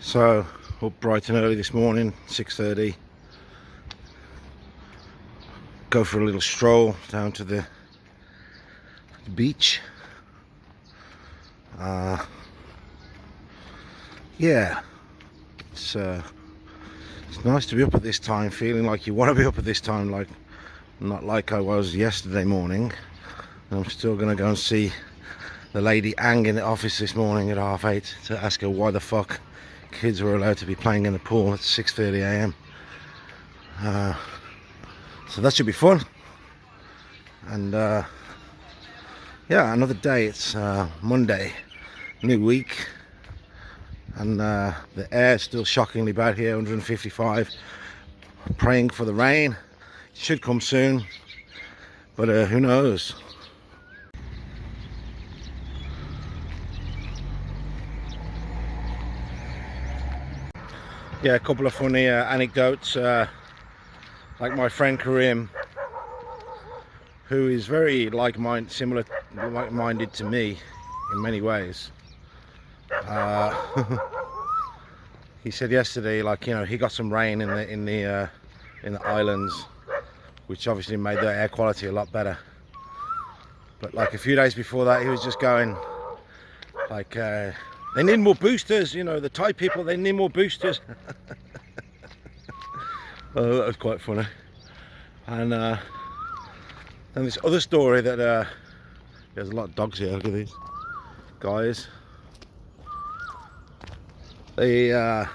So up bright and early this morning, 6:30. Go for a little stroll down to the beach. Yeah, it's nice to be up at this time, feeling like you want to be up at this time, like not like I was yesterday morning. I'm still gonna go and see the lady Ang in the office this morning at 8:30 to ask her why the fuck kids were allowed to be playing in the pool at 6:30 a.m. So that should be fun. And yeah, another day. It's Monday, new week, and the air is still shockingly bad here, 155. Praying for the rain. It should come soon, but who knows. Yeah, a couple of funny anecdotes. Like my friend Karim, who is very like-minded to me in many ways. He said yesterday, like, you know, he got some rain in the islands, which obviously made the air quality a lot better. But like a few days before that, he was just going like, they need more boosters, you know, the Thai people, they need more boosters. Oh, that was quite funny. And then this other story that there's a lot of dogs here. Look at these guys. The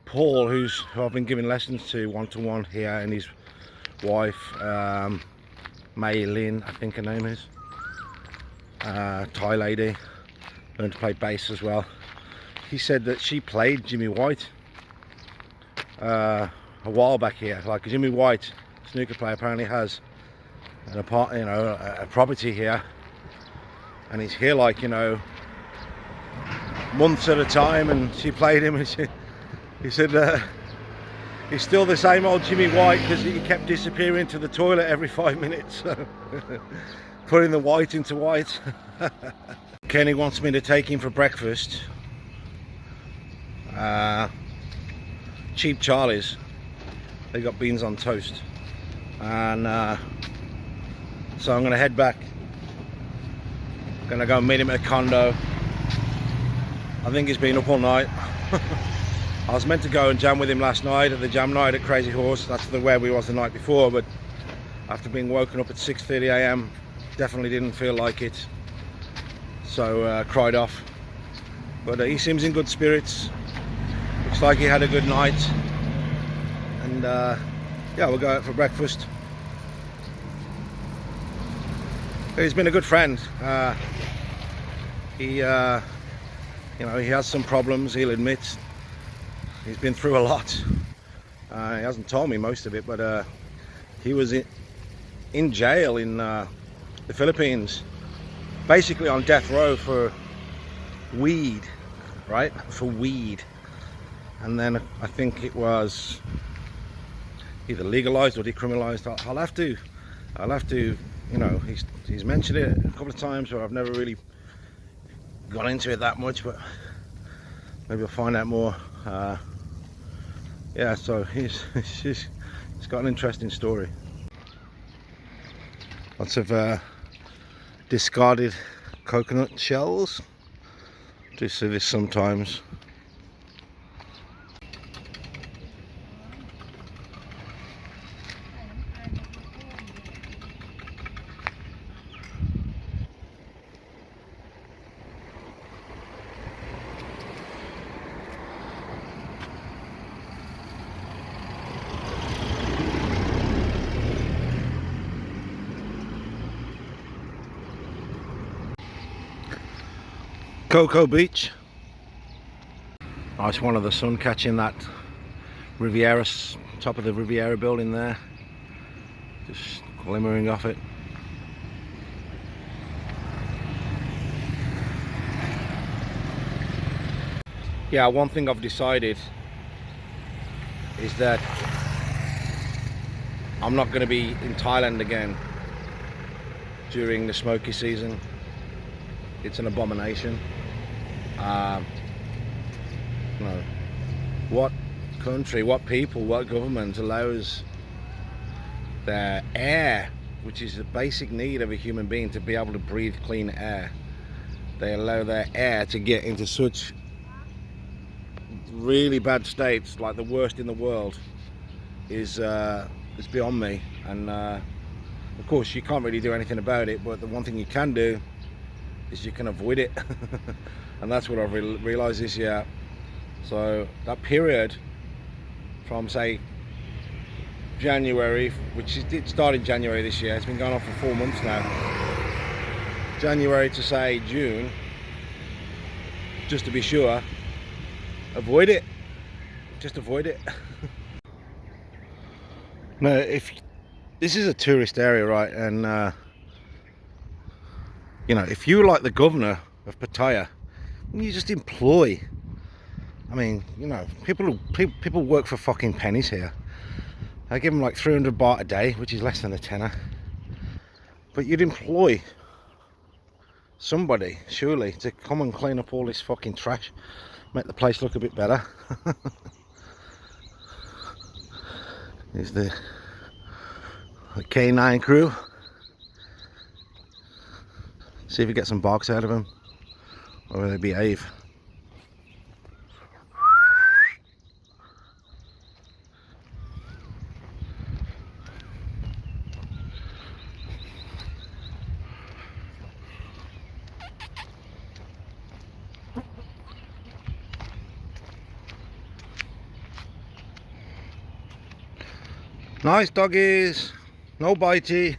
Paul, who I've been giving lessons to one-to-one here, and his wife Mei Lin, I think her name is, Thai lady, learned to play bass as well. He said that she played Jimmy White a while back here. Like, Jimmy White, snooker player, apparently has a property here, and he's here, like, you know, months at a time, and she played him, and he said he's still the same old Jimmy White because he kept disappearing to the toilet every 5 minutes. So putting the white into white. Kenny wants me to take him for breakfast. Cheap Charlie's. They got beans on toast, and so I'm gonna head back. Gonna go and meet him at a condo. I think he's been up all night. I was meant to go and jam with him last night at the jam night at Crazy Horse. That's where we was the night before, but after being woken up at 6:30 a.m, definitely didn't feel like it, so cried off. But he seems in good spirits. Looks like he had a good night, and yeah, we'll go out for breakfast. He's been a good friend. He you know, he has some problems, he'll admit. He's been through a lot. He hasn't told me most of it, but he was in jail in the Philippines, basically on death row for weed, right? For weed. And then I think it was either legalized or decriminalized. I'll have to, you know, he's mentioned it a couple of times, but I've never really gone into it that much, but maybe I'll find out more. Yeah, so he's got an interesting story. Lots of discarded coconut shells. Do see this sometimes. Cocoa Beach. Nice one of the sun catching that Riviera, top of the Riviera building there, just glimmering off it. Yeah, one thing I've decided is that I'm not going to be in Thailand again during the smoky season. It's an abomination. You know, what country, what people, what government allows their air, which is a basic need of a human being, to be able to breathe clean air, they allow their air to get into such really bad states, like the worst in the world, is beyond me. And of course you can't really do anything about it, but the one thing you can do is you can avoid it. And that's what I've realized this year. So that period from, say, January, which did start in January this year, it's been going on for 4 months now, January to, say, June, just to be sure, avoid it. Just avoid it. No, if this is a tourist area, right, and you know, if you like the governor of Pattaya, you just employ, I mean, you know, people work for fucking pennies here. I give them like 300 baht a day, which is less than a tenner. But you'd employ somebody, surely, to come and clean up all this fucking trash, make the place look a bit better. Here's the K9 crew. See if we get some barks out of them, or they behave. Nice doggies, no bitey.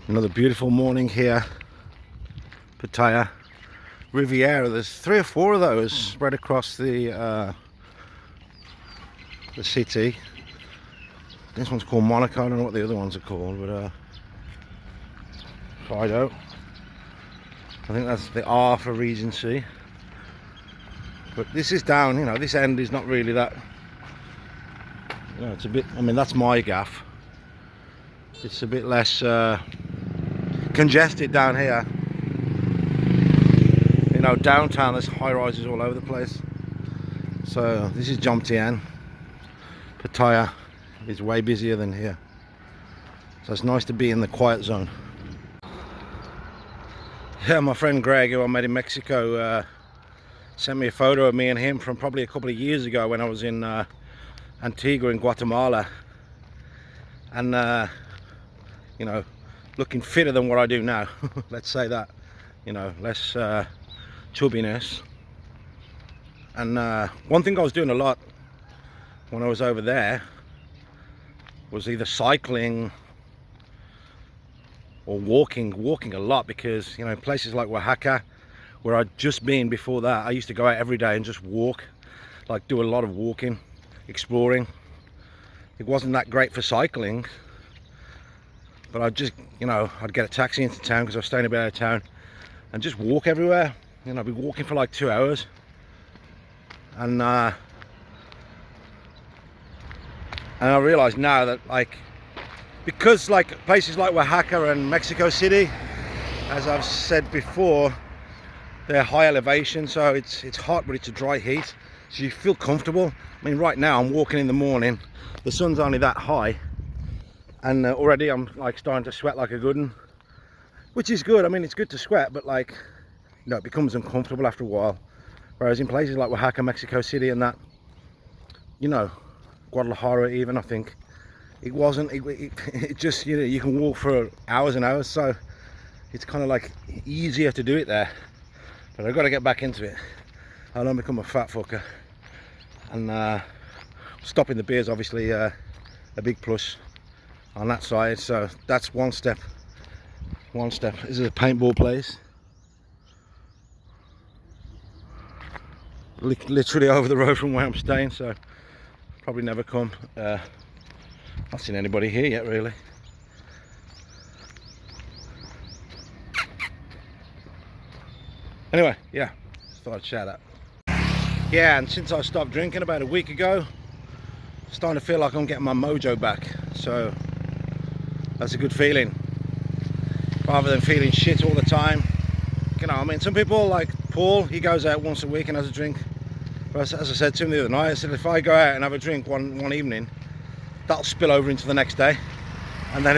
Another beautiful morning here, Pattaya Riviera. There's 3 or 4 of those spread across the city. This one's called Monaco. I don't know what the other ones are called, but Fido. I think that's the R for Regency. But this is down, you know, this end is not really that, you know, it's a bit, I mean, that's my gaff. It's a bit less congested down here. You know, downtown there's high rises all over the place. So this is Jomtien. Pattaya is way busier than here. So it's nice to be in the quiet zone. Yeah, my friend Greg, who I met in Mexico, sent me a photo of me and him from probably a couple of years ago when I was in Antigua in Guatemala, and you know, looking fitter than what I do now. Let's say that, you know, less chubbiness. And one thing I was doing a lot when I was over there was either cycling or walking a lot, because, you know, places like Oaxaca, where I'd just been before that, I used to go out every day and just walk, like do a lot of walking, exploring. It wasn't that great for cycling, but I'd just, you know, I'd get a taxi into town because I was staying a bit out of town, and just walk everywhere. You know, I'd be walking for like 2 hours. And I realize now that, like, because like places like Oaxaca and Mexico City, as I've said before, they're high elevation, so it's hot, but it's a dry heat, so you feel comfortable. I mean, right now I'm walking in the morning, the sun's only that high, and already I'm like starting to sweat like a good one, which is good. I mean, it's good to sweat, but, like, you know, it becomes uncomfortable after a while. Whereas in places like Oaxaca, Mexico City and that, you know, Guadalajara even, I think, it wasn't, it just, you know, you can walk for hours and hours, so it's kind of like easier to do it there. But I've got to get back into it. I don't become a fat fucker. And stopping the beer is obviously a big plus on that side. So that's one step. This is a paintball place. Literally over the road from where I'm staying, so probably never come. Not seen anybody here yet, really. Anyway, yeah, just thought I'd share that. Yeah, and since I stopped drinking about a week ago, I'm starting to feel like I'm getting my mojo back. So that's a good feeling. Rather than feeling shit all the time, You know, I mean, some people like Paul, he goes out once a week and has a drink. But as I said to him the other night, I said if I go out and have a drink one evening, that'll spill over into the next day, and then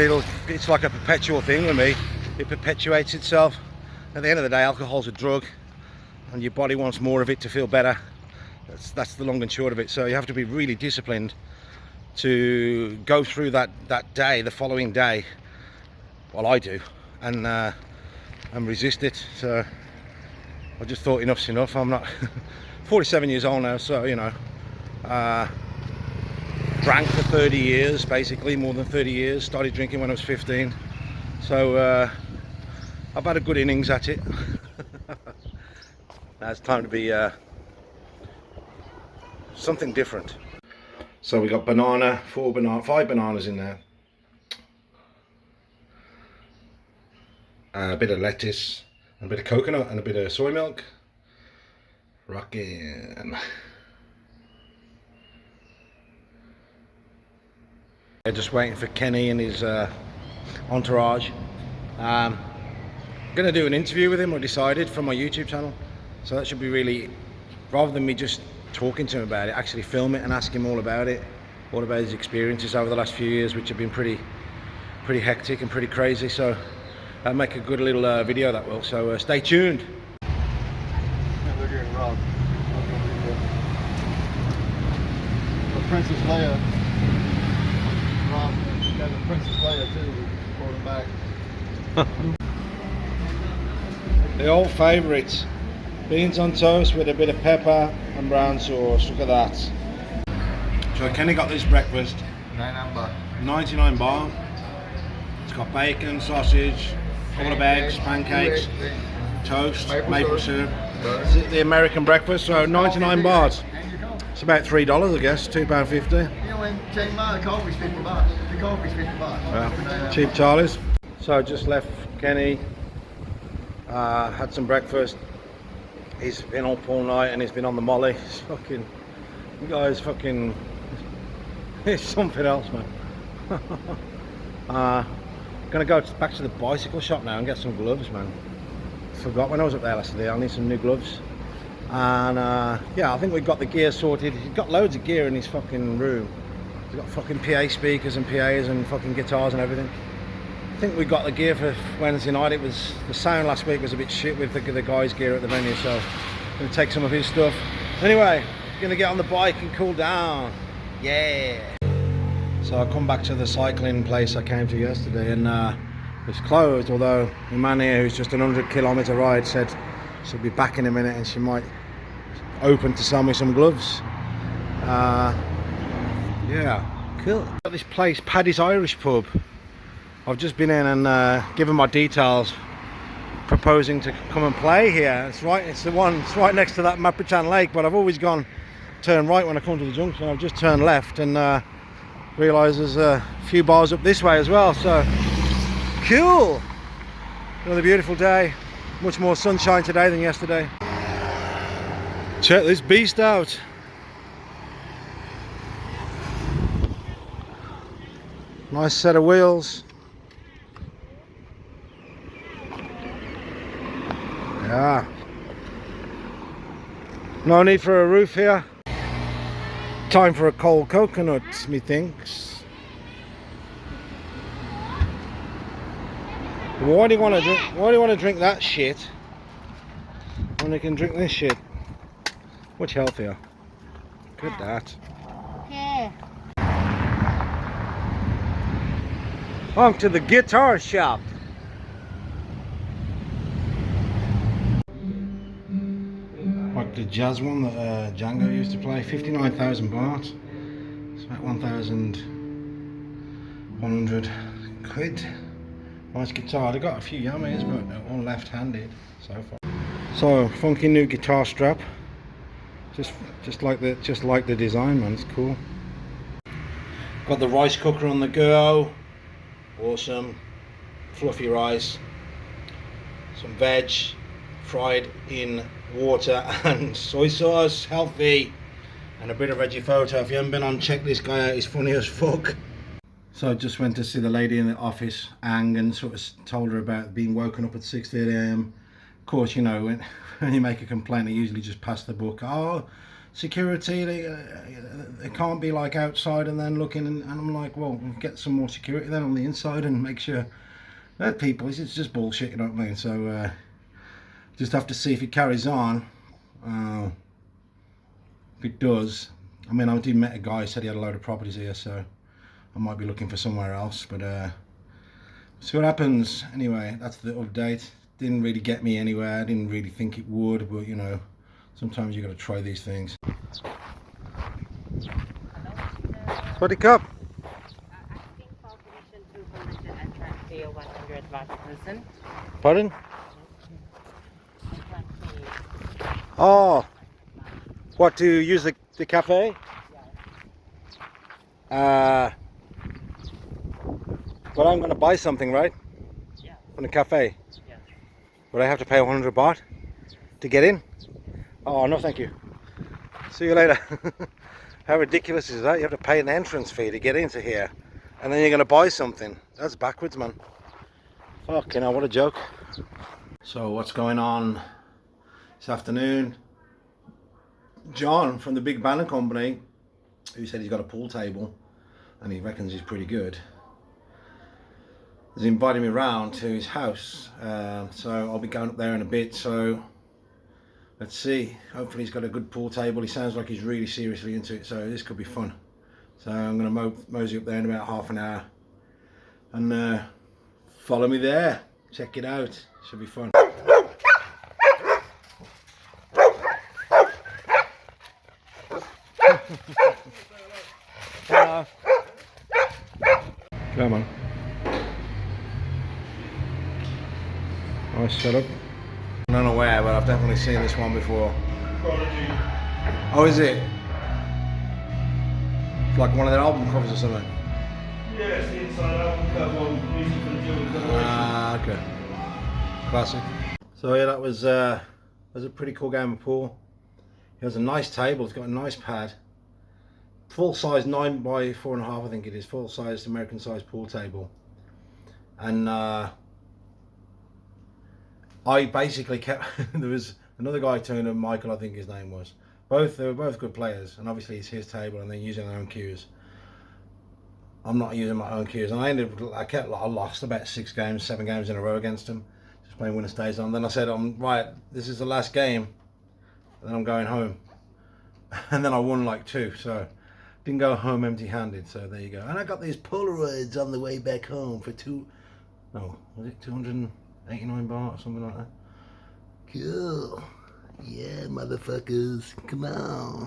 it's like a perpetual thing with me. It perpetuates itself. At the end of the day, alcohol's a drug, and your body wants more of it to feel better. That's the long and short of it. So you have to be really disciplined to go through that day, the following day. Well, I do, and resist it. So I just thought enough's enough. I'm not 47 years old now, so you know, drank for 30 years, basically more than 30 years. Started drinking when I was 15, so I've had a good innings at it. Now it's time to be something different. So we got banana, 5 bananas in there, a bit of lettuce, a bit of coconut, and a bit of soy milk. Rockin'. They're just waiting for Kenny and his entourage. I'm gonna do an interview with him, I decided, from my YouTube channel. So that should be really, rather than me just talking to him about it, actually film it and ask him all about it, all about his experiences over the last few years, which have been pretty hectic and pretty crazy. So that'll make a good little video, that will. So stay tuned. Rob. Princess Leia. Rob got the Princess Leia too. Pulled him back. The old favourites. Beans on toast with a bit of pepper and brown sauce. Look at that. So Kenny got this breakfast. 99 baht. It's got bacon, sausage, a couple of eggs, pancakes, toast, maple syrup. It's the American breakfast, so 99 baht. It's about $3, I guess, £2.50. You know, in Chiang the coffee's 50 baht. The coffee's 50 baht. Yeah. Cheap Charlies. So I just left Kenny, had some breakfast. He's been up all night and he's been on the molly. He's fucking, the guy's fucking, it's something else, man. Gonna go back to the bicycle shop now and get some gloves, man. Forgot when I was up there last day. I'll need some new gloves. And yeah, I think we've got the gear sorted. He's got loads of gear in his fucking room. He's got fucking PA speakers and PAs and fucking guitars and everything. I think we got the gear for Wednesday night. It was, the sound last week was a bit shit with the guys' gear at the venue, so I'm gonna take some of his stuff. Anyway, gonna get on the bike and cool down. Yeah. So I come back to the cycling place I came to yesterday, and it's closed, although the man here, who's just an 100-kilometre ride, said she'll be back in a minute and she might open to sell me some gloves. Yeah, cool. Got this place, Paddy's Irish Pub. I've just been in and given my details, proposing to come and play here. It's the one, it's right next to that Mapichan Lake, but I've always turn right when I come to the junction. I've just turned left and realised there's a few bars up this way as well, so cool. Another beautiful day, much more sunshine today than yesterday. Check this beast out. Nice set of wheels. Yeah. No need for a roof here. Time for a cold coconut, methinks. Why do you want to drink? Why do you want to drink that shit when you can drink this shit? Much healthier. Good that. Yeah. On to the guitar shop. Like the jazz one that Django used to play, 59,000 baht. It's about 1,100 quid. Nice guitar. They got a few Yamahas, but they're all left-handed so far. So funky new guitar strap. Just like the design, man. It's cool. Got the rice cooker on the go. Awesome. Fluffy rice. Some veg fried in water and soy sauce. Healthy. And a bit of veggie photo. If you haven't been on, check this guy out. He's funny as fuck. So I just went to see the lady in the office, Ang, and sort of told her about being woken up at 6:30 AM Of course, you know, when you make a complaint, they usually just pass the book. Oh, security, they can't be like outside and then looking, and I'm like, well, get some more security then on the inside and make sure that people, it's just bullshit, you know what I mean? So just have to see if it carries on. If it does, I mean, I did met a guy who said he had a load of properties here, so I might be looking for somewhere else, but see what happens. Anyway, that's the update. Didn't really get me anywhere. I didn't really think it would, but you know, sometimes you got to try these things. Swaddy Cup. Asking for permission to collision and transfer 100 baht per person. Pardon? And transfer. Oh, what, to use the cafe? Yeah. But I'm going to buy something, right? Yeah. From the cafe. Yeah. Would I have to pay 100 baht to get in? Oh, no thank you. See you later. How ridiculous is that? You have to pay an entrance fee to get into here, and then you're going to buy something. That's backwards, man. Fucking hell, what a joke. So what's going on this afternoon? John from the Big Banner Company, who said he's got a pool table and he reckons he's pretty good, has invited me round to his house, so I'll be going up there in a bit. So let's see, hopefully he's got a good pool table. He sounds like he's really seriously into it, so this could be fun. So I'm going to mosey up there in about half an hour and follow me there, check it out, should be fun. Hello. Come on. Nice setup. I don't know where, but I've definitely seen this one before. Oh, is it? It's like one of their album covers or something. Yeah, it's the inside album cover on Music for the Children's Generation. Ah, okay. Classic. So yeah, that was a pretty cool game of pool. It has a nice table. It's got a nice pad. Full size 9 by 4.5, I think it is. Full size American size pool table. And I basically kept. There was another guy turned up, Michael, I think his name was. They were both good players, and obviously it's his table, and they're using their own cues. I'm not using my own cues, and I lost about 7 games in a row against him, just playing winner stays on. Then I said, right, this is the last game, and then I'm going home. And then I won like 2, so didn't go home empty-handed. So there you go. And I got these Polaroids on the way back home for 289 baht or something like that. Cool. Yeah, motherfuckers, come on.